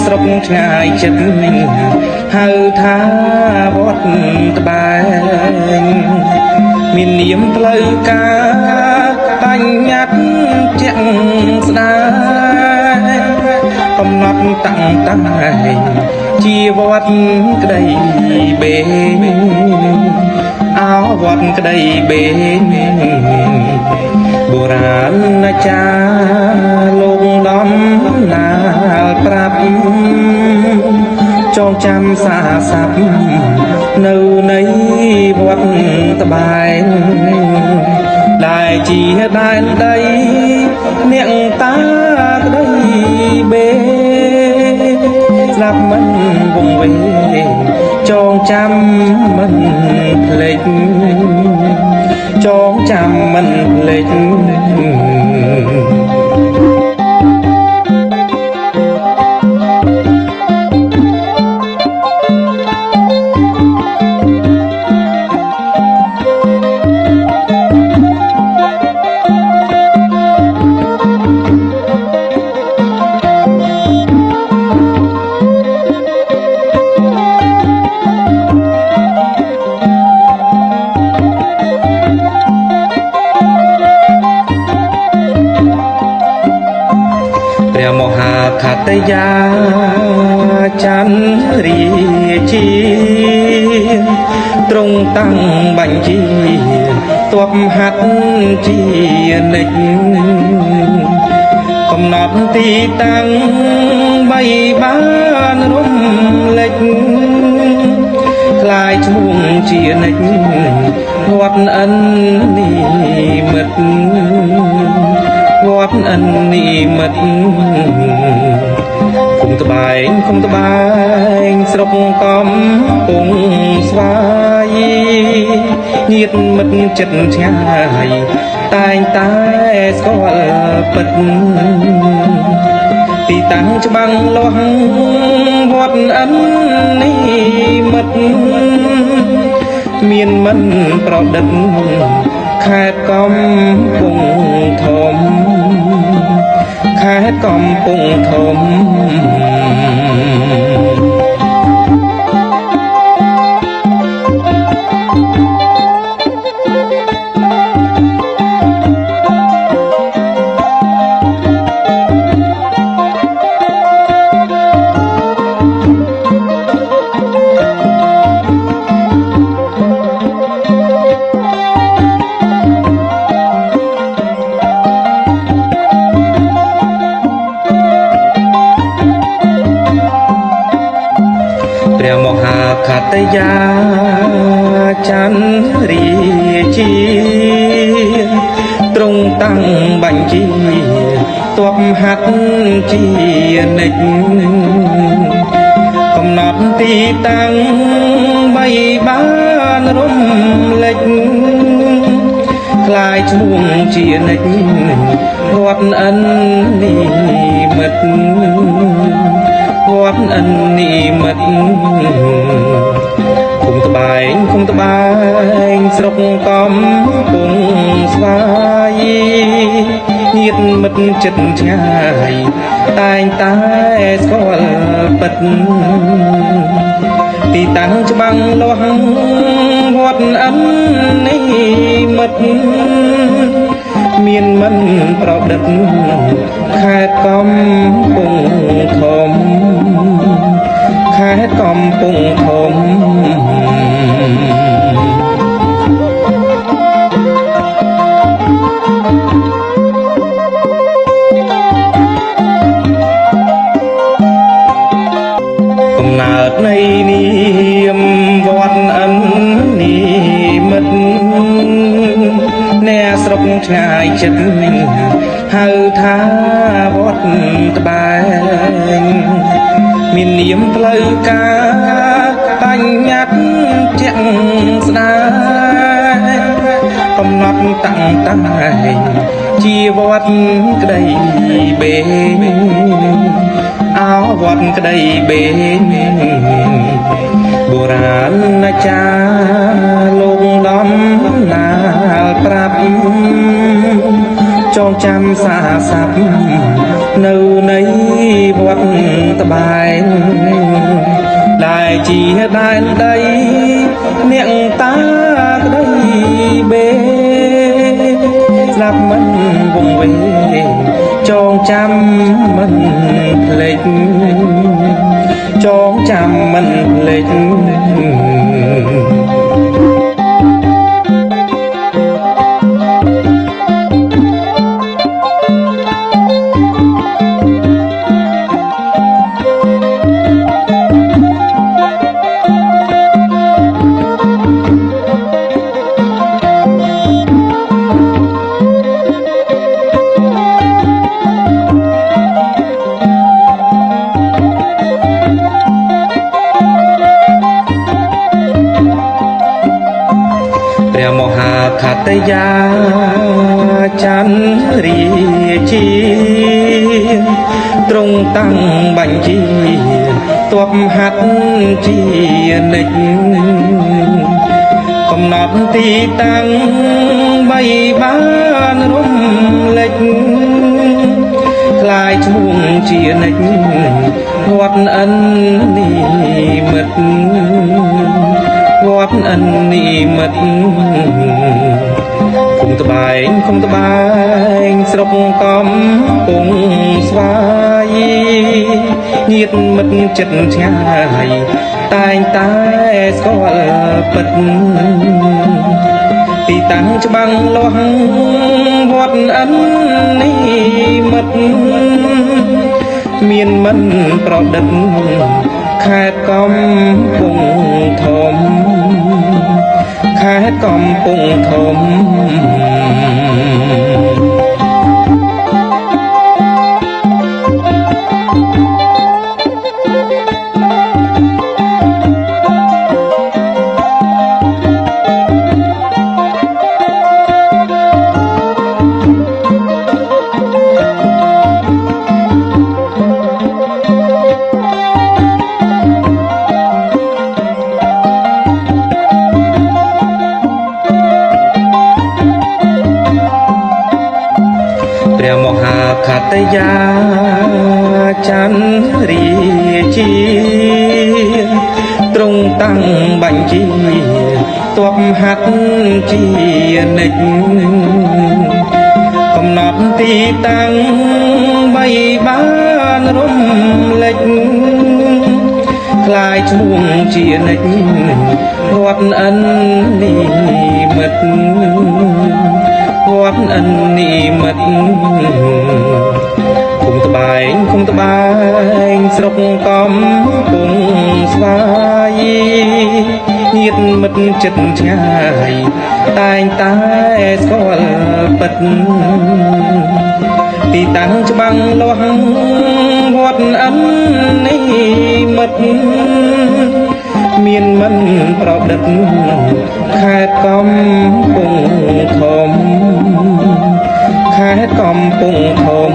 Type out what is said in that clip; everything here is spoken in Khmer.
ស្រុកឆ្ងាយចិត្តហៅថាវត្តត្បែងមាននាមផ្លូវការបញ្ញត្តិជាក់ស្ដែងកំណត់តាំងតែជាវត្តក្តីបេងអោវត្តក្តីបេងបុរាណអាចារ្យលោកដំណាលប្រាប់ចងចាំសារស័ព្ទនៅនៃវត្តត្បែងដែលជាដែនដីអ្នកតាក្តីបេស្លាប់មិនវង្វេងចងចាំមិនភ្លេចចងចាំមិនភ្លេចព្រះមហាខត្តយាចន្ទរាជាទ្រង់តាំងបញ្ជាទ័ពហាត់ជានិច្ចកំណត់ទីតាំងបីបានរំលេចคล้ายឈ្មោះជានិច្ចវត្តអិននិមិត្តវត្តអិននិមិត្តគុំត្បែងស្រុកកំពង់ស្វាយញាតិមិត្តចិត្តឆ្ងាយតែងតែស្គាល់ពិតទីតាំងច្បាំងលាស់វត្តអិននិមិត្តមានមិនប្រឌិតខេត្តកំពង់ធំខេត្តកំពង់ធំព្រះមហាខត្តយាចន្ទរាជាទ្រង់តាំងបញ្ជាទ័ពហាត់ជានិច្ចកំណត់ទីតាំងបីបានរំលេចคล้ายឈ្មោះជានិច្ចវត្តអិននិមិត្តវត្តអិននិមិត្តគុំត្បែងស្រុកកំពង់ស្វាយញាតិមិត្តចិត្តឆ្ងាយតែងតែស្គាល់ពិតទីតាំងច្បាំងលាស់វត្តអិននិមិត្តមានមិនប្រឌិតខេត្តកំពង់ធំខេត្តកំពង់ធំកំណើតនៃនាមវត្តអិននិមិត្តអ្នកស្រុកឆ្ងាយចិត្តហៅថាវត្តត្បែងមាននាមផ្លូវការបញ្ញត្តិជាក់ស្ដែងកំណត់តាំងតែជាវត្តក្តីបេងអោវត្តក្តីបេងបុរាណអាចារ្យលោកដំណាលប្រាប់ចងចាំសារស័ព្ទនៅនៃវត្ត តបែងដែលជាដែនដីអ្នកតាក្ដីបេស្លាប់មិនវង្វេងចងចាំមិនភ្លេចចងចាំមិនភ្លេចព្រះមហាខត្តយាចន្ទរាជាទ្រង់តាំងបញ្ជាទ័ពហាត់ជានិច្ចកំណត់ទីតាំងបីបានរំលេចคล้ายឈ្មោះជានិច្ចវត្តអិននិមិត្តវត្តអិននិមិត្តគុំត្បែងស្រុកកំពង់ស្វាយញាតិមិត្តចិត្តឆ្ងាយតែងតែស្គាល់ពិតទីតាំងច្បាំងលាស់វត្តអិននិមិត្តមានមិនប្រឌិតខេត្តកំពង់ធំខេត្តកំពង់ធំព្រះមហាខត្តយាចន្ទរាជាទ្រង់តាំងបញ្ជាទ័ពហាត់ជានិច្ចកំណត់ទីតាំងបីបានរំលេចคล้ายឈ្មោះជានិច្ចវត្តអិននិមិត្តវត្តអិននិមិត្តគុំត្បែងស្រុកកំពង់ស្វាយញាតិមិត្តចិត្តឆ្ងាយតែងតែស្គាល់ពិតទីតាំងច្បាំងលាស់វត្តអិននិមិត្តមានមិនប្រឌិតខេត្តកំពង់ធំខេត្តកំពង់ធំ